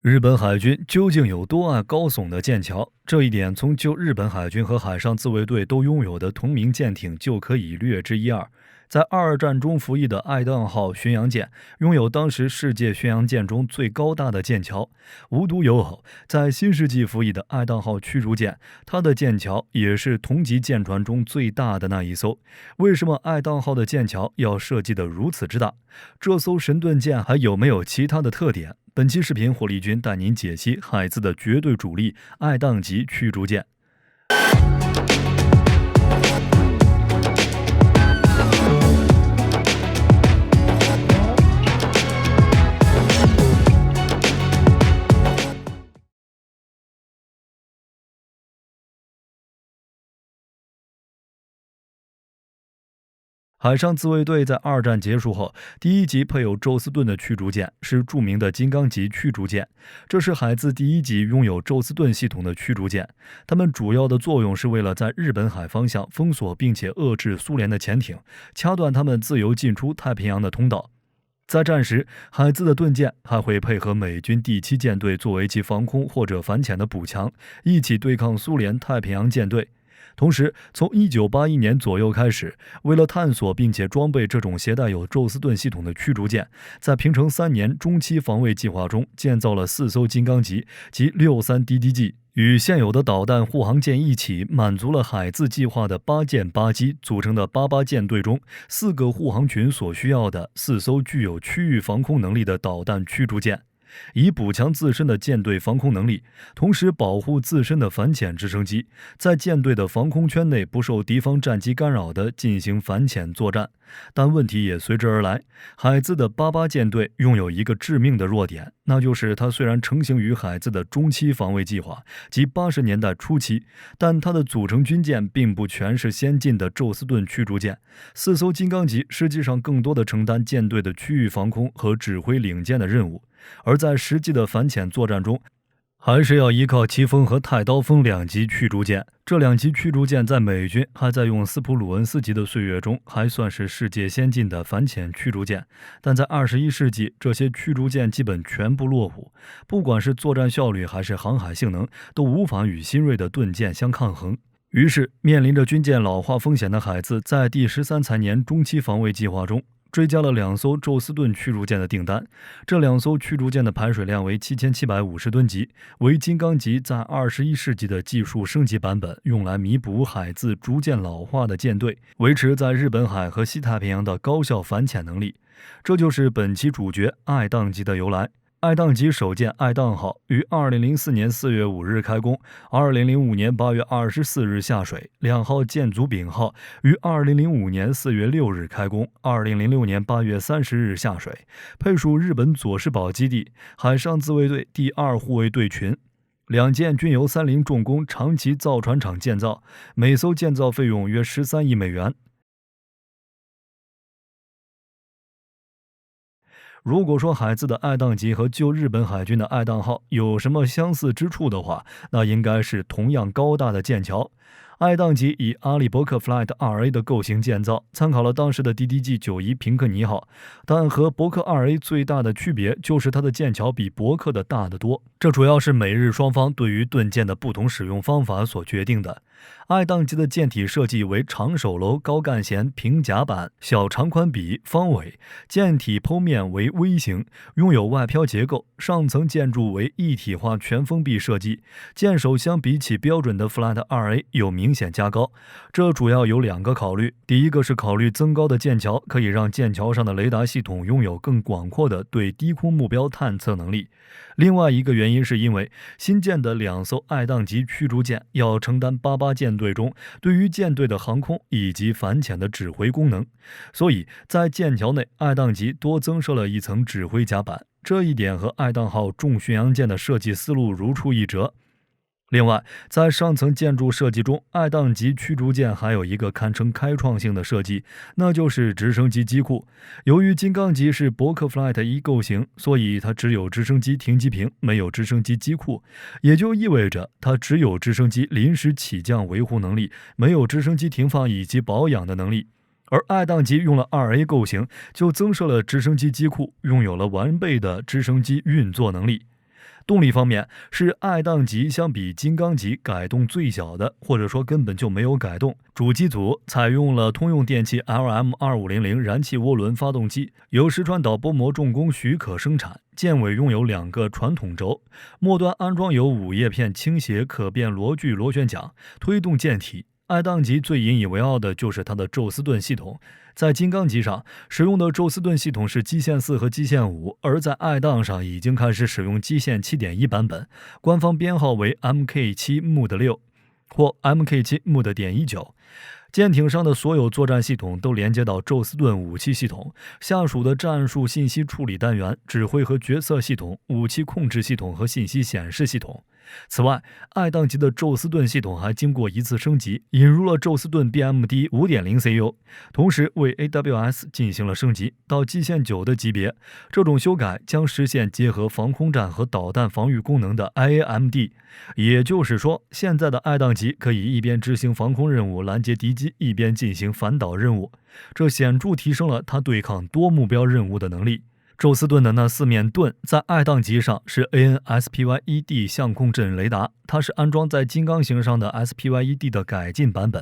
日本海军究竟有多爱高耸的舰桥？这一点从就日本海军和海上自卫队都拥有的同名舰艇就可以略知一二。在二战中服役的爱宕号巡洋舰，拥有当时世界巡洋舰中最高大的舰桥。无独有偶，在新世纪服役的爱宕号驱逐舰，它的舰桥也是同级舰船中最大的那一艘。为什么爱宕号的舰桥要设计得如此之大？这艘神盾舰还有没有其他的特点？本期视频，火力军带您解析海自的绝对主力爱宕级驱逐舰。海上自卫队在二战结束后，第一级配有宙斯盾的驱逐舰是著名的金刚级驱逐舰，这是海自第一级拥有宙斯盾系统的驱逐舰。它们主要的作用是为了在日本海方向封锁并且遏制苏联的潜艇，掐断它们自由进出太平洋的通道。在战时，海自的盾舰还会配合美军第七舰队作为其防空或者反潜的补强，一起对抗苏联太平洋舰队。同时，从1981年左右开始，为了探索并且装备这种携带有宙斯盾系统的驱逐舰，在平成3年中期防卫计划中建造了4艘金刚级及63DDG，与现有的导弹护航舰一起，满足了海自计划的8舰8机组成的88舰队中4个护航群所需要的4艘具有区域防空能力的导弹驱逐舰。以补强自身的舰队防空能力，同时保护自身的反潜直升机，在舰队的防空圈内不受敌方战机干扰地进行反潜作战。但问题也随之而来，海自的88舰队拥有一个致命的弱点，那就是它虽然成型于海自的中期防卫计划及80年代初期，但它的组成军舰并不全是先进的宙斯盾驱逐舰。4艘金刚级实际上更多地承担舰队的区域防空和指挥领舰的任务，而在实际的反潜作战中，还是要依靠奇锋和太刀锋2级驱逐舰。这2级驱逐舰在美军还在用斯普鲁恩斯级的岁月中，还算是世界先进的反潜驱逐舰。但在21世纪，这些驱逐舰基本全部落伍，不管是作战效率还是航海性能，都无法与新锐的盾舰相抗衡。于是，面临着军舰老化风险的海自，在第13财年中期防卫计划中，追加了2艘宙斯盾驱逐舰的订单，这2艘驱逐舰的排水量为7750吨级，为金刚级在21世纪的技术升级版本，用来弥补海自逐渐老化的舰队，维持在日本海和西太平洋的高效反潜能力。这就是本期主角爱宕级的由来。爱宕级首舰爱宕号于2004年4月5日开工，2005年8月24日下水。2号舰组丙号于2005年4月6日开工，2006年8月30日下水，配属日本佐世保基地海上自卫队第2护卫队群。2舰均由30重工长崎造船厂建造，每艘建造费用约13亿美元。如果说海自的爱宕级和旧日本海军的爱宕号有什么相似之处的话，那应该是同样高大的舰桥。爱宕级以阿利伯克 Flight 2A 的构型建造，参考了当时的 DDG-91平克尼号，但和伯克 2A 最大的区别就是它的舰桥比伯克的大得多，这主要是美日双方对于盾舰的不同使用方法所决定的。爱宕级的舰体设计为长手楼、高干舷、平甲板、小长宽比、方尾，舰体剖面为 V 型，拥有外漂结构，上层建筑为一体化全封闭设计，舰首相比起标准的 Flight 2A 有明显加高。这主要有2个考虑，第一个是考虑增高的舰桥可以让舰桥上的雷达系统拥有更广阔的对低空目标探测能力，另外一个原因是因为新建的2艘爱宕级驱逐舰要承担88舰队中对于舰队的航空以及反潜的指挥功能，所以在舰桥内爱宕级多增设了一层指挥甲板，这一点和爱宕号重巡洋舰的设计思路如出一辙。另外，在上层建筑设计中，爱宕级驱逐舰还有一个堪称开创性的设计，那就是直升机机库。由于金刚级是伯克 Flight 1构型，所以它只有直升机停机坪，没有直升机机库，也就意味着它只有直升机临时起降维护能力，没有直升机停放以及保养的能力。而爱宕级用了2A 构型，就增设了直升机机库，拥有了完备的直升机运作能力。动力方面，是爱宕级相比金刚级改动最小的，或者说根本就没有改动。主机组采用了通用电气 LM2500燃气涡轮发动机，由石川岛波摩重工许可生产。舰尾拥有2个传统轴，末端安装有5叶片倾斜可变螺距螺旋桨，推动舰体。爱宕级最引以为傲的就是它的宙斯盾系统，在金刚级上使用的宙斯盾系统是基线4和基线5，而在爱宕上已经开始使用基线 7.1 版本，官方编号为 MK7 Mod 6或 MK7 Mod 19。舰艇上的所有作战系统都连接到宙斯盾武器系统，下属的战术信息处理单元、指挥和决策系统、武器控制系统和信息显示系统。此外，爱宕级的宙斯盾系统还经过一次升级，引入了宙斯盾 BMD 5.0 CU， 同时为 AWS 进行了升级到基线9的级别。这种修改将实现结合防空战和导弹防御功能的 IAMD， 也就是说，现在的爱宕级可以一边执行防空任务拦截敌机，一边进行反导任务，这显著提升了它对抗多目标任务的能力。宙斯盾的那4面盾在爱宕级上是 AN-SPY-ED 相控阵雷达，它是安装在金刚型上的 SPY-ED 的改进版本，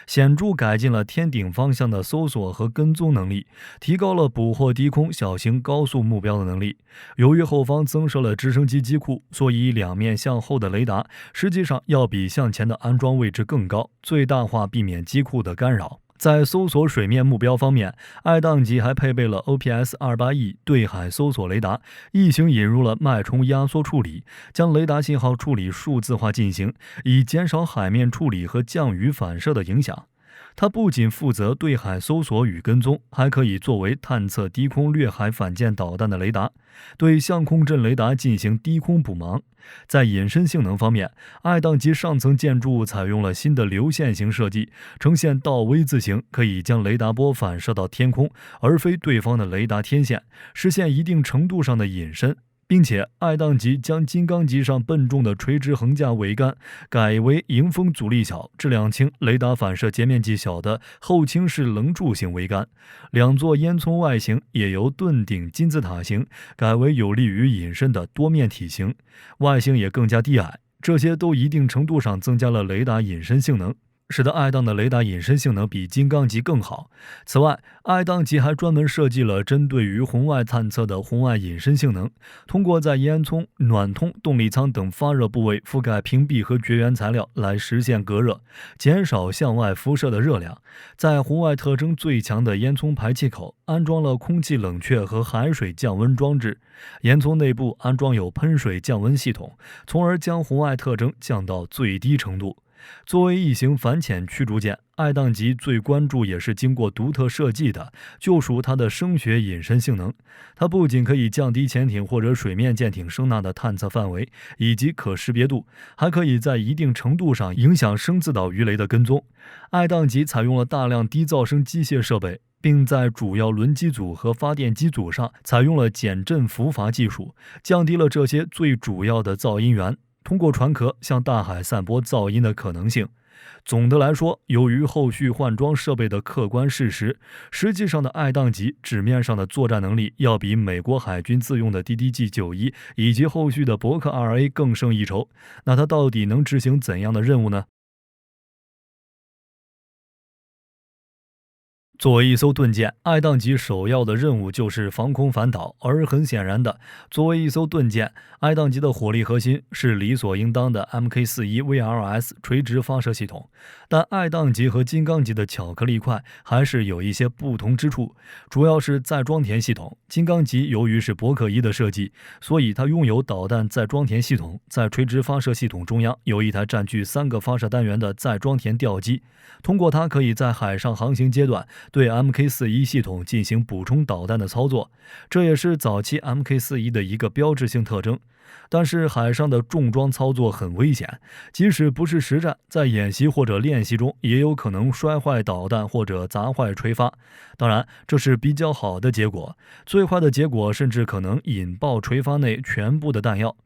显著改进了天顶方向的搜索和跟踪能力，提高了捕获低空小型高速目标的能力。由于后方增设了直升机机库，所以2面向后的雷达实际上要比向前的安装位置更高，最大化避免机库的干扰。在搜索水面目标方面，爱宕级还配备了 OPS-28E 对海搜索雷达，异形引入了脉冲压缩处理，将雷达信号处理数字化进行，以减少海面处理和降雨反射的影响。它不仅负责对海搜索与跟踪，还可以作为探测低空掠海反舰导弹的雷达，对相控阵雷达进行低空补盲。在隐身性能方面，爱宕级上层建筑物采用了新的流线型设计，呈现倒 V 字形，可以将雷达波反射到天空，而非对方的雷达天线，实现一定程度上的隐身。并且爱宕级将金刚级上笨重的垂直横架桅杆改为迎风阻力小、质量轻、雷达反射截面积小的后倾式棱柱型桅杆。2座烟囱外形也由盾顶金字塔形改为有利于隐身的多面体型，外形也更加低矮，这些都一定程度上增加了雷达隐身性能，使得爱宕的雷达隐身性能比金刚级更好。此外，爱宕级还专门设计了针对于红外探测的红外隐身性能，通过在烟囱、暖通、动力舱等发热部位覆盖屏蔽和绝缘材料来实现隔热，减少向外辐射的热量。在红外特征最强的烟囱排气口安装了空气冷却和海水降温装置，烟囱内部安装有喷水降温系统，从而将红外特征降到最低程度。作为异形反潜驱逐舰，爱宕级最关注也是经过独特设计的，就属它的声学隐身性能。它不仅可以降低潜艇或者水面舰艇声呐的探测范围以及可识别度，还可以在一定程度上影响声自导鱼雷的跟踪。爱宕级采用了大量低噪声机械设备，并在主要轮机组和发电机组上采用了减震浮筏技术，降低了这些最主要的噪音源通过船壳向大海散播噪音的可能性。总的来说，由于后续换装设备的客观事实，实际上的爱宕级纸面上的作战能力要比美国海军自用的 DDG-91 以及后续的伯克 2A 更胜一筹。那它到底能执行怎样的任务呢？作为一艘盾舰，爱宕级首要的任务就是防空反导，而很显然的，作为一艘盾舰，爱宕级的火力核心是理所应当的 MK41 VLS 垂直发射系统。但爱宕级和金刚级的巧克力块还是有一些不同之处，主要是载装填系统。金刚级由于是伯克1的设计，所以它拥有导弹载装填系统，在垂直发射系统中央有一台占据3个发射单元的载装填吊机，通过它可以在海上航行阶段对 MK41 系统进行补充导弹的操作，这也是早期 MK41 的一个标志性特征。但是海上的重装操作很危险，即使不是实战，在演习或者练习中也有可能摔坏导弹或者砸坏垂发。当然，这是比较好的结果，最坏的结果甚至可能引爆垂发内全部的弹药。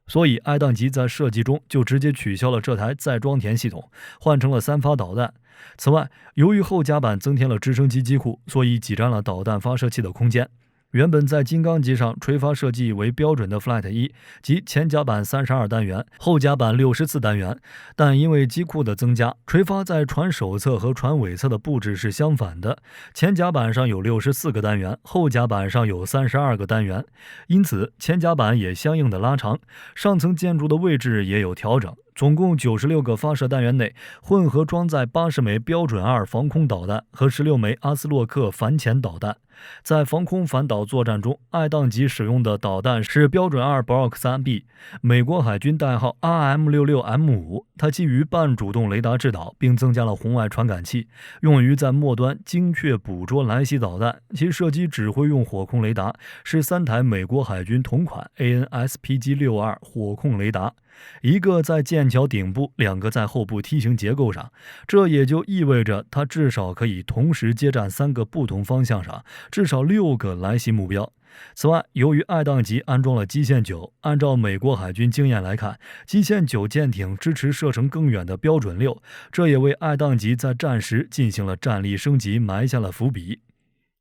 所以爱宕级在设计中就直接取消了这台载装填系统，换成了3发导弹。此外，由于后甲板增添了直升机机库，所以挤占了导弹发射器的空间。原本在金刚级上垂发设计为标准的 Flight 1，即前甲板32单元，后甲板64单元，但因为机库的增加，垂发在船首侧和船尾侧的布置是相反的，前甲板上有64个单元，后甲板上有32个单元，因此前甲板也相应的拉长，上层建筑的位置也有调整。总共96个发射单元内，混合装载80枚标准2防空导弹和16枚阿斯洛克反潜导弹。在防空反导作战中，爱宕级使用的导弹是标准2 Block 3B， 美国海军代号 RM66M5， 它基于半主动雷达制导，并增加了红外传感器，用于在末端精确捕捉来袭导弹。其射击指挥用火控雷达是3台美国海军同款 AN/SPG-62 火控雷达，一个在舰桥顶部，2个在后部梯形结构上，这也就意味着它至少可以同时接战3个不同方向上至少6个来袭目标。此外，由于爱宕级安装了基线9，按照美国海军经验来看，基线9舰艇支持射程更远的标准6，这也为爱宕级在战时进行了战力升级埋下了伏笔。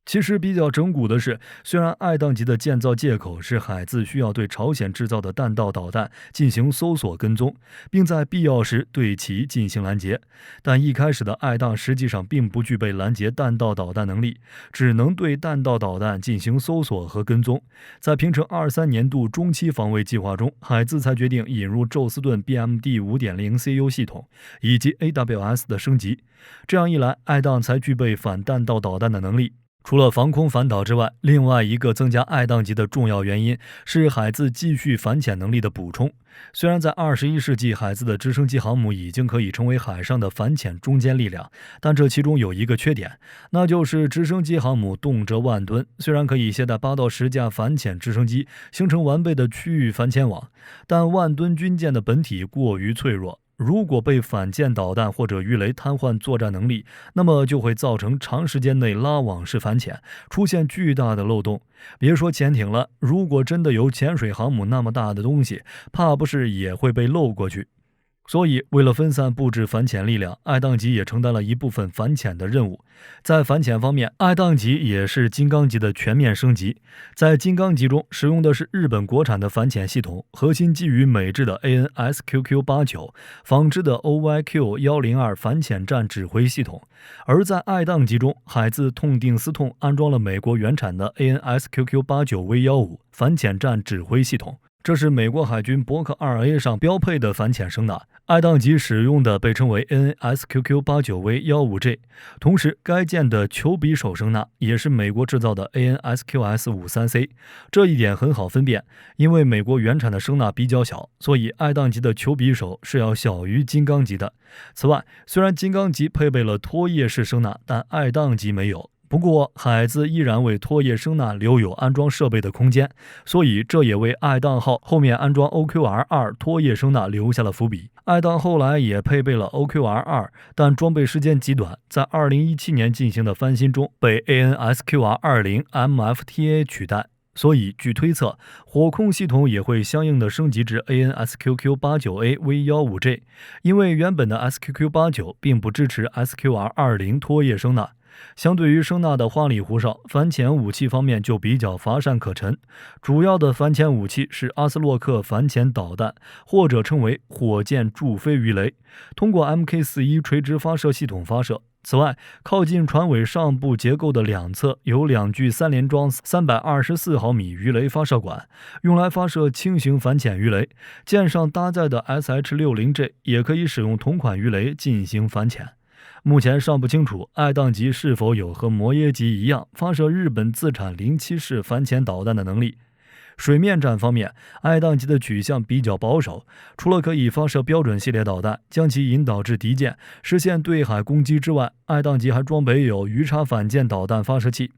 其实比较整蛊的是，虽然爱宕级的建造借口是海自需要对朝鲜制造的弹道导弹进行搜索跟踪，并在必要时对其进行拦截，但一开始的爱宕实际上并不具备拦截弹道导弹能力，只能对弹道导弹进行搜索和跟踪。在平成23年度中期防卫计划中，海自才决定引入宙斯盾 BMD 5.0 CU 系统以及 AWS 的升级，这样一来，爱宕才具备反弹道导弹的能力。除了防空反导之外，另外一个增加爱宕级的重要原因是海自继续反潜能力的补充。虽然在21世纪，海自的直升机航母已经可以成为海上的反潜中坚力量，但这其中有一个缺点，那就是直升机航母动辄万吨，虽然可以携带8到10架反潜直升机，形成完备的区域反潜网，但万吨军舰的本体过于脆弱。如果被反舰导弹或者鱼雷瘫痪作战能力，那么就会造成长时间内拉网式反潜，出现巨大的漏洞。别说潜艇了，如果真的有潜水航母那么大的东西，怕不是也会被漏过去。所以，为了分散布置反潜力量，爱宕级也承担了一部分反潜的任务。在反潜方面，爱宕级也是金刚级的全面升级。在金刚级中使用的是日本国产的反潜系统，核心基于美制的 AN/SQQ-89，仿制的 OYQ-102 反潜战指挥系统。而在爱宕级中，海自痛定思痛，安装了美国原产的 AN/SQQ-89V15 反潜战指挥系统。这是美国海军伯克 2A 上标配的反潜声呐，爱宕级使用的被称为 AN/SQQ-89V15J， 同时该舰的球匕首声呐也是美国制造的 AN/SQS53C， 这一点很好分辨，因为美国原产的声呐比较小，所以爱宕级的球匕首是要小于金刚级的。此外，虽然金刚级配备了拖曳式声呐，但爱宕级没有。不过，海自依然为拖曳声呐留有安装设备的空间，所以这也为爱宕号后面安装 OQR-2 拖曳声呐留下了伏笔。爱宕后来也配备了 OQR-2， 但装备时间极短，在2017年进行的翻新中被 AN/SQR-20 MFTA 取代。所以，据推测，火控系统也会相应的升级至 AN/SQQ-89A-V15J， 因为原本的 SQQ-89 并不支持 SQR-20 拖曳声呐。相对于声呐的花里胡哨，反潜武器方面就比较乏善可陈。主要的反潜武器是阿斯洛克反潜导弹，或者称为火箭助飞鱼雷，通过 Mk41 垂直发射系统发射。此外，靠近船尾上部结构的两侧有2具3连装324毫米鱼雷发射管，用来发射轻型反潜鱼雷。舰上搭载的 SH-60J 也可以使用同款鱼雷进行反潜。目前尚不清楚爱宕级是否有和摩耶级一样发射日本自产07式反潜导弹的能力。水面战方面，爱宕级的取向比较保守，除了可以发射标准系列导弹，将其引导至敌舰，实现对海攻击之外，爱宕级还装备有鱼叉反舰导弹发射器。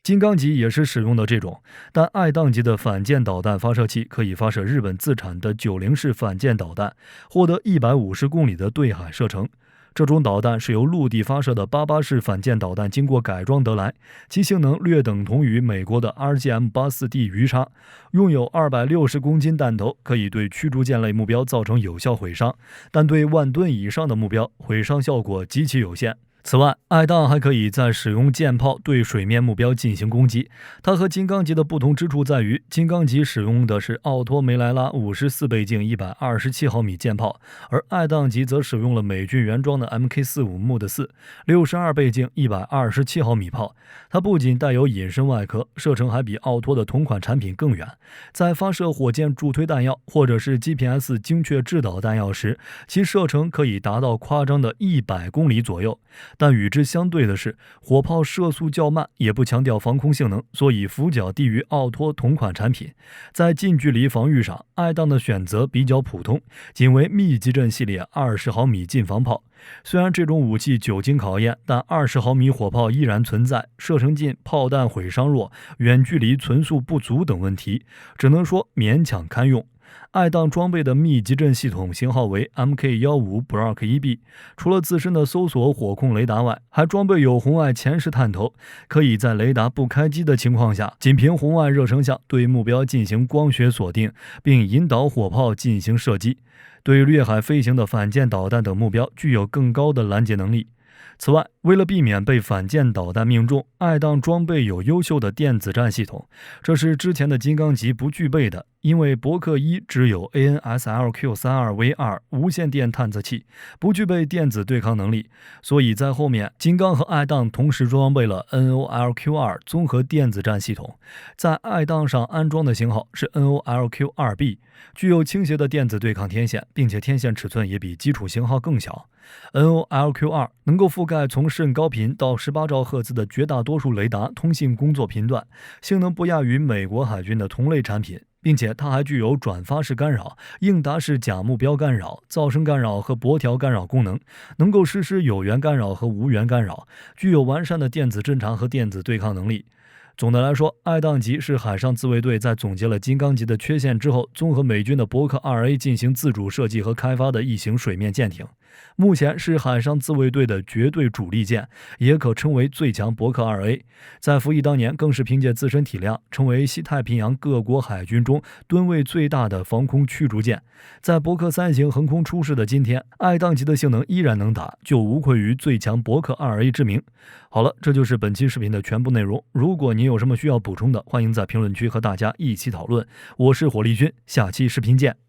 金刚级也是使用的这种，但爱宕级的反舰导弹发射器可以发射日本自产的90式反舰导弹，获得150公里的对海射程。这种导弹是由陆地发射的88式反舰导弹经过改装得来，其性能略等同于美国的 RGM-84D 鱼叉，拥有260公斤弹头，可以对驱逐舰类目标造成有效毁伤，但对1万吨以上的目标毁伤效果极其有限。此外，爱宕还可以在使用舰炮对水面目标进行攻击。它和金刚级的不同之处在于，金刚级使用的是奥托梅莱拉54倍镜127毫米舰炮，而爱宕级则使用了美军原装的 Mk45 MUD4 62倍镜127毫米炮。它不仅带有隐身外壳，射程还比奥托的同款产品更远。在发射火箭助推弹药或者是 GPS 精确制导弹药时，其射程可以达到夸张的100公里左右。但与之相对的是，火炮射速较慢，也不强调防空性能，所以俯角低于奥托同款产品。在近距离防御上，爱宕的选择比较普通，仅为密集阵系列20毫米近防炮。虽然这种武器久经考验，但20毫米火炮依然存在射程近、炮弹毁伤弱、远距离存速不足等问题，只能说勉强堪用。爱宕装备的密集阵系统型号为 Mk15 Block 1B， 除了自身的搜索火控雷达外，还装备有红外前视探头，可以在雷达不开机的情况下，仅凭红外热成像对目标进行光学锁定，并引导火炮进行射击。对掠海飞行的反舰导弹等目标具有更高的拦截能力。此外，为了避免被反舰导弹命中，爱宕装备有优秀的电子战系统，这是之前的金刚级不具备的。因为伯克1只有 ANSLQ32V2 无线电探测器，不具备电子对抗能力，所以在后面金刚和爱宕同时装备了 NOLQ2 综合电子战系统。在爱宕上安装的型号是 NOLQ2B， 具有倾斜的电子对抗天线，并且天线尺寸也比基础型号更小。NOLQ2 能够覆盖从甚高频到18兆赫兹的绝大多数雷达通信工作频段，性能不亚于美国海军的同类产品，并且它还具有转发式干扰、应答式假目标干扰、噪声干扰和拨调干扰功能，能够实施有源干扰和无源干扰，具有完善的电子侦察和电子对抗能力。总的来说，爱宕级是海上自卫队在总结了金刚级的缺陷之后，综合美军的伯克 2A 进行自主设计和开发的一型水面舰艇。目前是海上自卫队的绝对主力舰，也可称为最强伯克 2A。 在服役当年，更是凭借自身体量，成为西太平洋各国海军中吨位最大的防空驱逐舰。在伯克3型横空出世的今天，爱宕级的性能依然能打，就无愧于最强伯克 2A 之名。好了，这就是本期视频的全部内容。如果您有什么需要补充的，欢迎在评论区和大家一起讨论。我是火力军，下期视频见。